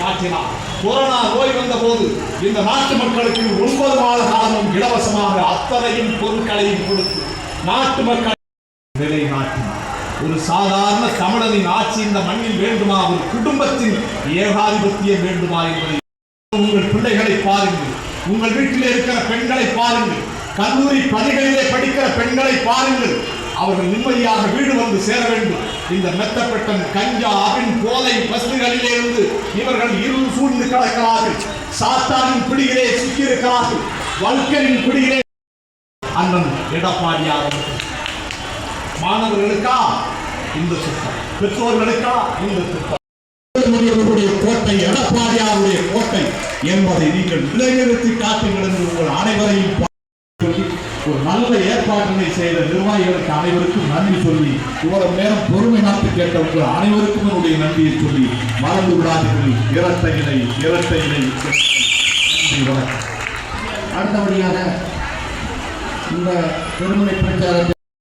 காட்டினார். கொரோனா நோய் வந்த போது இந்த நாட்டு மக்களுக்கு 9 மாத காலமும் இலவசமாக அத்தனையும் பொருட்களையும் கொடுத்து நாட்டு மக்கள் நிலைநாட்டினார். ஒரு சாதாரண தமிழனின் ஆட்சி இந்த மண்ணில் வேண்டுமா? ஒரு குடும்பத்தின் ஏகாதிபத்தியம் வேண்டுமா என்பதை உங்கள் பிள்ளைகளை பாருங்கள், உங்கள் வீட்டில் இருக்கிற பெண்களை பாருங்கள், கல்லூரி பணிகளிலே படிக்கிற பெண்களை பாருங்கள். அவர்கள் நிம்மதியாக வீடு வந்து சேர வேண்டும். இந்த மெத்தப்பட்டன் கஞ்சா அபின் போதை வசதிகளிலே இருந்து இவர்கள் இருள் சூழ்ந்து கிடக்கிறார்கள். சாத்தானின் பிடியிலே சிக்கியிருக்கிறார்கள். வல்கரின் பிடியிலே அண்ணன் எடப்பாடியார் மாணவர்களுக்கா இந்த திட்டம், பெற்றோர்களுக்கா இந்த திட்டம். கோட்டை எடப்பாடியாருடைய கோட்டை என்பதை நீங்கள் நிலைநிறுத்தி காட்டுங்கள் என்று உங்கள் அனைவரையும் ஒரு நல்ல ஏற்பாட்டினை செய்த நிர்வாகிகளுக்கு அனைவருக்கும் நன்றி சொல்லி, இவ்வளவு நேரம் பொறுமை நாட்டு கேட்ட உங்கள் அனைவருக்கும் என்னுடைய நன்றியை சொல்லி மறந்து விடாதீர்கள். இரட்டை இலை நன்றி, வணக்கம். அடுத்தபடியாக இந்த பெருமை பிரச்சாரத்தை